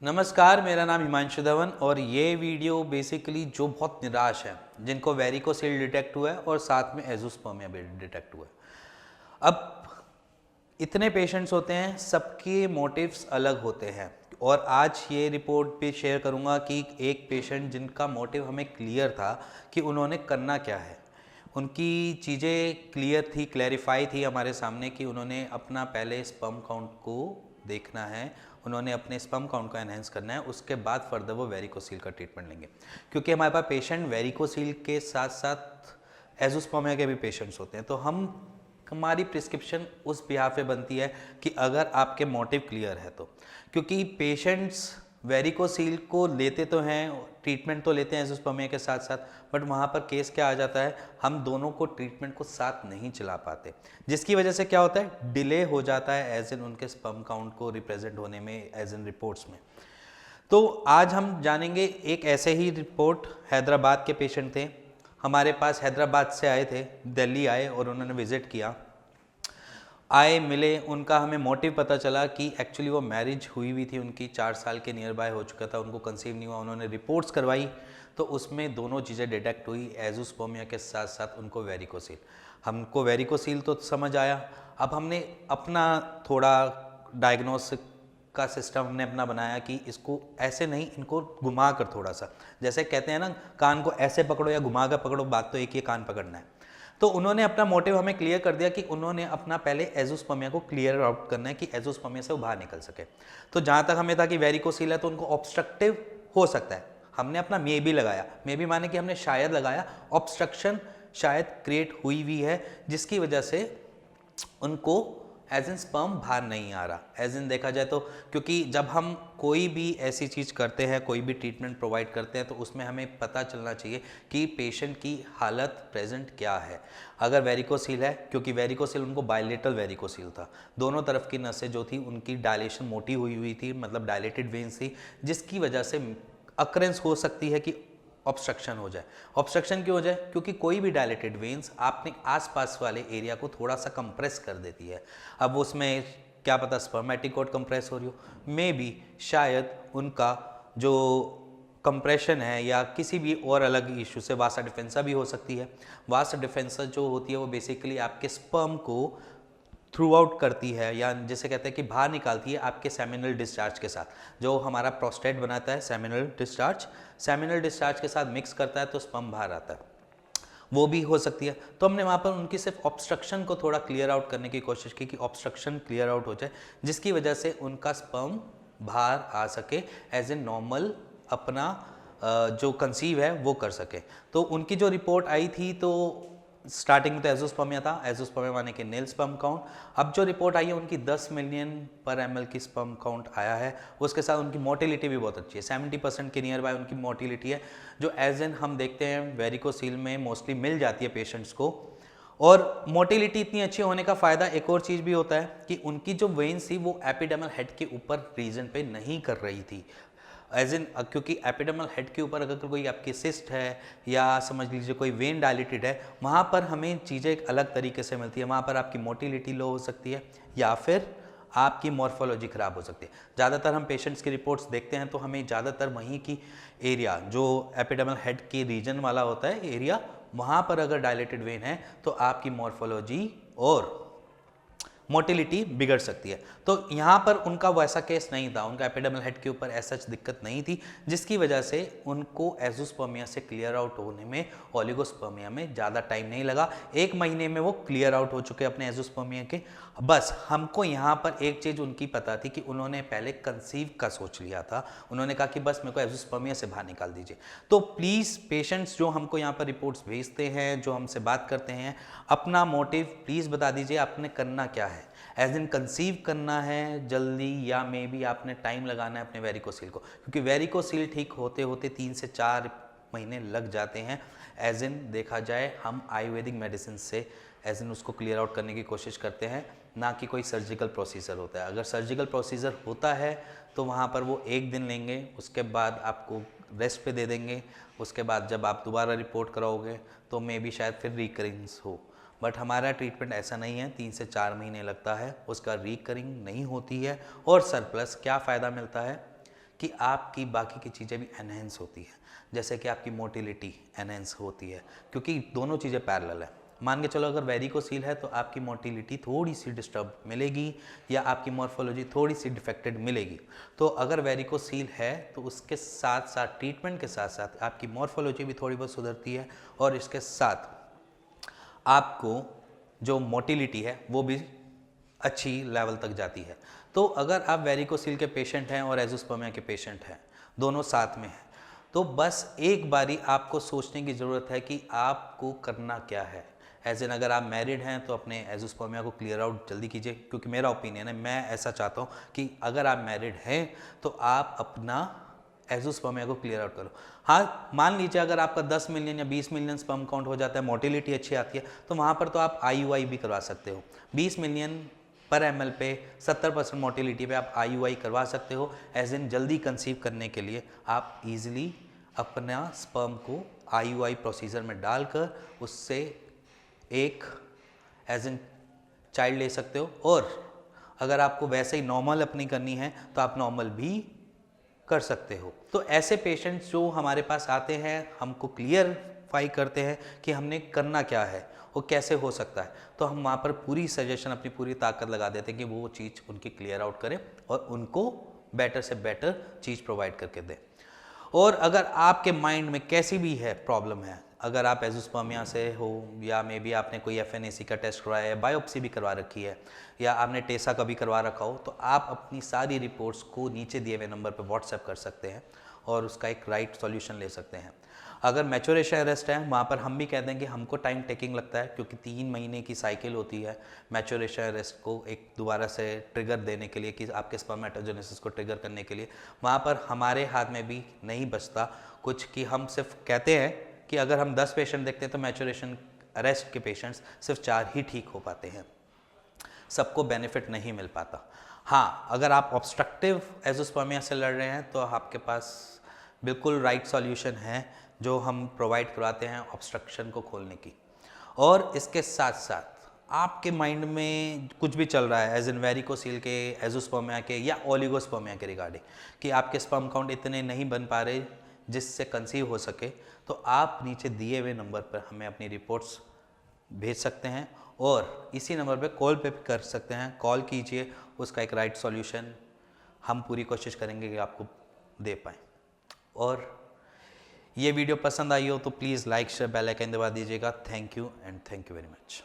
नमस्कार, मेरा नाम हिमांशु धवन और ये वीडियो बेसिकली जो बहुत निराश है, जिनको वेरिकोसील डिटेक्ट हुआ है और साथ में एजोस्पर्मिया भी डिटेक्ट हुआ है। अब इतने पेशेंट्स होते हैं, सबके मोटिव्स अलग होते हैं और आज ये रिपोर्ट भी शेयर करूंगा कि एक पेशेंट जिनका मोटिव हमें क्लियर था कि उन्होंने करना क्या है, उनकी चीज़ें क्लियर थी, क्लैरिफाई थी हमारे सामने कि उन्होंने अपना पहले स्पर्म काउंट को देखना है, उन्होंने अपने स्पर्म काउंट को एनहेंस करना है, उसके बाद फर्दर वो वेरिकोसील का ट्रीटमेंट लेंगे। क्योंकि हमारे पास पेशेंट वेरिकोसील के साथ साथ एजोस्पर्मिया के भी पेशेंट्स होते हैं, तो हमारी प्रिस्क्रिप्शन उस बिहाफ पे बनती है कि अगर आपके मोटिव क्लियर है तो, क्योंकि पेशेंट्स वेरिकोसील को लेते तो हैं, ट्रीटमेंट तो लेते हैं एजोस्पर्मिया के साथ साथ, बट वहाँ पर केस क्या आ जाता है, हम दोनों को ट्रीटमेंट को साथ नहीं चला पाते, जिसकी वजह से क्या होता है, डिले हो जाता है एज इन उनके स्पर्म काउंट को रिप्रेजेंट होने में, एज इन रिपोर्ट्स में। तो आज हम जानेंगे एक ऐसे ही रिपोर्ट, हैदराबाद के पेशेंट थे, हमारे पास हैदराबाद से आए थे, दिल्ली आए और उन्होंने विजिट किया, आए मिले, उनका हमें मोटिव पता चला कि एक्चुअली वो मैरिज हुई हुई थी, उनकी 4 साल के नियर बाय हो चुका था, उनको कंसीव नहीं हुआ, उन्होंने रिपोर्ट्स करवाई तो उसमें दोनों चीज़ें डिटेक्ट हुई, एजोस्पर्मिया के साथ साथ उनको वेरिकोसील। हमको वेरिकोसील तो समझ आया, अब हमने अपना थोड़ा डायग्नोसिस का सिस्टम हमने अपना बनाया कि इसको ऐसे नहीं, इनको घुमा कर थोड़ा सा, जैसे कहते हैं ना, कान को ऐसे पकड़ो या घुमा कर पकड़ो, बात तो एक ही, कान पकड़ना है। तो उन्होंने अपना मोटिव हमें क्लियर कर दिया कि उन्होंने अपना पहले एजोस्पर्मिया को क्लियर आउट करना है कि एजोस्पर्मिया से वो बाहर निकल सके। तो जहाँ तक हमें था कि वेरिकोसील है तो उनको ऑब्स्ट्रक्टिव हो सकता है, हमने अपना मे बी लगाया, मे बी माने कि हमने शायद लगाया, ऑब्स्ट्रक्शन शायद क्रिएट हुई हुई है जिसकी वजह से उनको एज इन स्पर्म बाहर नहीं आ रहा। एज इन देखा जाए तो, क्योंकि जब हम कोई भी ऐसी चीज़ करते हैं, कोई भी ट्रीटमेंट प्रोवाइड करते हैं, तो उसमें हमें पता चलना चाहिए कि पेशेंट की हालत प्रेजेंट क्या है। अगर वेरिकोसील है, क्योंकि वेरिकोसील उनको बायलेटरल वेरिकोसील था, दोनों तरफ की नसें जो थी उनकी डायलेशन मोटी हुई हुई थी, मतलब डायलेटेड वेन्स थी, जिसकी वजह से अकरेंस हो सकती है कि ऑब्स्ट्रक्शन हो जाए। ऑब्स्ट्रक्शन क्यों हो जाए? क्योंकि कोई भी डायलेटेड वेन्स आपने आसपास वाले एरिया को थोड़ा सा कंप्रेस कर देती है। अब उसमें क्या पता स्पर्मेटिक कॉर्ड कंप्रेस हो रही हो, मे बी शायद उनका जो कंप्रेशन है या किसी भी और अलग इशू से वासा डिफेंसा भी हो सकती है। वासा डिफेंसा जो होती है वो बेसिकली आपके स्पर्म को थ्रू आउट करती है, या जिसे कहते हैं कि बाहर निकालती है आपके सेमिनल डिस्चार्ज के साथ, जो हमारा प्रोस्टेट बनाता है सेमिनल डिस्चार्ज के साथ मिक्स करता है तो स्पर्म बाहर आता है, वो भी हो सकती है। तो हमने वहाँ पर उनकी सिर्फ ऑब्स्ट्रक्शन को थोड़ा क्लियर आउट करने की कोशिश की कि ऑब्स्ट्रक्शन क्लियर आउट हो जाए, जिसकी वजह से उनका स्पर्म बाहर आ सके, एज ए नॉर्मल अपना जो कंसीव है वो कर सके। तो उनकी जो रिपोर्ट आई थी, तो स्टार्टिंग में तो एजोस्पर्मिया था, एजोस्पर्मिया माने कि नील स्पर्म काउंट। अब जो रिपोर्ट आई है उनकी 10 मिलियन पर ml की स्पर्म काउंट आया है, उसके साथ उनकी मोटिलिटी भी बहुत अच्छी है, 70% के नियर बाय उनकी मोटिलिटी है, जो एज एन हम देखते हैं वेरिकोसील में मोस्टली मिल जाती है पेशेंट्स को। और मोटिलिटी इतनी अच्छी होने का फ़ायदा एक और चीज़ भी होता है कि उनकी जो वेन्स थी वो एपिडर्मल हेड के ऊपर रीजन पे नहीं कर रही थी, एज इन, क्योंकि एपिडर्मल हेड के ऊपर अगर कोई आपकी सिस्ट है या समझ लीजिए कोई वेन डायलेटेड है, वहाँ पर हमें चीज़ें एक अलग तरीके से मिलती है, वहाँ पर आपकी मोटिलिटी लो हो सकती है या फिर आपकी मॉर्फोलॉजी ख़राब हो सकती है। ज़्यादातर हम पेशेंट्स की रिपोर्ट्स देखते हैं तो हमें ज़्यादातर वहीं की एरिया जो एपिडर्मल हेड के रीजन वाला होता है एरिया, वहाँ पर अगर डायलेटेड वेन है तो आपकी मॉर्फोलॉजी और मोटिलिटी बिगड़ सकती है। तो यहाँ पर उनका वैसा केस नहीं था, उनका एपिडर्मल हेड के ऊपर ऐसा दिक्कत नहीं थी, जिसकी वजह से उनको एजोस्पर्मिया से क्लियर आउट होने में, ओलिगोस्पर्मिया में ज़्यादा टाइम नहीं लगा, 1 महीने में वो क्लियर आउट हो चुके अपने एजोस्पर्मिया के। बस हमको यहाँ पर एक चीज़ उनकी पता थी कि उन्होंने पहले कंसीव का सोच लिया था, उन्होंने कहा कि बस मेरे को एजोस्पर्मिया से बाहर निकाल दीजिए। तो प्लीज़ पेशेंट्स जो हमको यहाँ पर रिपोर्ट्स भेजते हैं, जो हमसे बात करते हैं, अपना मोटिव प्लीज़ बता दीजिए, आपने करना क्या है, एज इन कंसीव करना है जल्दी या मे बी आपने टाइम लगाना है अपने वेरिकोसील को, क्योंकि वेरिकोसील ठीक होते होते 3 से 4 महीने लग जाते हैं। एज इन देखा जाए हम आयुर्वेदिक मेडिसिन से एज इन उसको क्लियर आउट करने की कोशिश करते हैं, ना कि कोई सर्जिकल प्रोसीजर होता है। अगर सर्जिकल प्रोसीजर होता है तो वहाँ पर वो 1 दिन लेंगे, उसके बाद आपको रेस्ट पे दे देंगे, उसके बाद जब आप दोबारा रिपोर्ट कराओगे तो मे बी शायद फिर रिकरेंस हो, बट हमारा ट्रीटमेंट ऐसा नहीं है, 3 से 4 महीने लगता है, उसका रिकरिंग नहीं होती है। और सरप्लस क्या फ़ायदा मिलता है कि आपकी बाकी की चीज़ें भी एनहेंस होती हैं, जैसे कि आपकी मोटिलिटी एनहेंस होती है, क्योंकि दोनों चीज़ें पैरेलल है। मान के चलो अगर वेरिकोसील है तो आपकी मोटिलिटी थोड़ी सी डिस्टर्ब मिलेगी या आपकी मॉर्फोलॉजी थोड़ी सी डिफेक्टेड मिलेगी। तो अगर वेरिकोसील है तो उसके साथ साथ ट्रीटमेंट के साथ साथ आपकी मॉर्फोलॉजी भी थोड़ी बहुत सुधरती है और इसके साथ आपको जो मोटिलिटी है वो भी अच्छी लेवल तक जाती है। तो अगर आप वेरिकोसील के पेशेंट हैं और एजोस्पर्मिया के पेशेंट हैं, दोनों साथ में हैं, तो बस एक बारी आपको सोचने की ज़रूरत है कि आपको करना क्या है। एज इन अगर आप मैरिड हैं तो अपने एजोस्पर्मिया को क्लियर आउट जल्दी कीजिए, क्योंकि मेरा ओपिनियन है, मैं ऐसा चाहता हूँ कि अगर आप मैरिड हैं तो आप अपना एजोस्पर्मिया को क्लियर आउट करो। हाँ, मान लीजिए अगर आपका 10 मिलियन या 20 मिलियन स्पर्म काउंट हो जाता है, मोटिलिटी अच्छी आती है, तो वहाँ पर तो आप IUI भी करवा सकते हो। 20 मिलियन पर ml पे 70% मोटिलिटी पे आप IUI करवा सकते हो। एज इन जल्दी कंसीव करने के लिए आप इजीली अपना स्पर्म को IUI प्रोसीजर में डालकर उससे एक एज इन चाइल्ड ले सकते हो। और अगर आपको वैसे ही नॉर्मल अपनी करनी है तो आप नॉर्मल भी कर सकते हो। तो ऐसे पेशेंट्स जो हमारे पास आते हैं, हमको क्लियरफाई करते हैं कि हमने करना क्या है और कैसे हो सकता है, तो हम वहाँ पर पूरी सजेशन, अपनी पूरी ताकत लगा देते हैं कि वो चीज़ उनकी क्लियर आउट करें और उनको बेटर से बेटर चीज़ प्रोवाइड करके दें। और अगर आपके माइंड में कैसी भी है प्रॉब्लम है, अगर आप एजोस्पर्मिया से हो या मे बी आपने कोई FNAC का टेस्ट करवाया है, बायोप्सी भी करवा रखी है या आपने टेसा का भी करवा रखा हो, तो आप अपनी सारी रिपोर्ट्स को नीचे दिए हुए नंबर पर व्हाट्सएप कर सकते हैं और उसका एक राइट सॉल्यूशन ले सकते हैं। अगर मैच्योरेशन अरेस्ट है, वहाँ पर हम भी कहते हैं कि हमको टाइम टेकिंग लगता है, क्योंकि 3 महीने की साइकिल होती है मैच्योरेशन अरेस्ट को एक दोबारा से ट्रिगर देने के लिए, कि आपके स्पर्मेटोजेनेसिस को ट्रिगर करने के लिए। वहाँ पर हमारे हाथ में भी नहीं बचता कुछ, कि हम सिर्फ कहते हैं कि अगर हम 10 पेशेंट देखते हैं तो मैच्योरेशन अरेस्ट के पेशेंट्स सिर्फ 4 ही ठीक हो पाते हैं, सबको बेनिफिट नहीं मिल पाता। हाँ, अगर आप ऑब्स्ट्रक्टिव एजोस्पर्मिया से लड़ रहे हैं तो आपके पास बिल्कुल राइट सॉल्यूशन है जो हम प्रोवाइड करवाते हैं ऑब्स्ट्रक्शन को खोलने की। और इसके साथ साथ आपके माइंड में कुछ भी चल रहा है एज इन वेरिकोसील के, एजोस्पर्मिया के या ओलिगोस्पर्मिया के रिगार्डिंग, कि आपके स्पर्म काउंट इतने नहीं बन पा रहे जिससे कंसीव हो सके, तो आप नीचे दिए हुए नंबर पर हमें अपनी रिपोर्ट्स भेज सकते हैं और इसी नंबर पे कॉल पे भी कर सकते हैं। कॉल कीजिए, उसका एक राइट सॉल्यूशन हम पूरी कोशिश करेंगे कि आपको दे पाएँ। और ये वीडियो पसंद आई हो तो please like share bell icon दबा दीजिएगा। Thank you and thank you very much.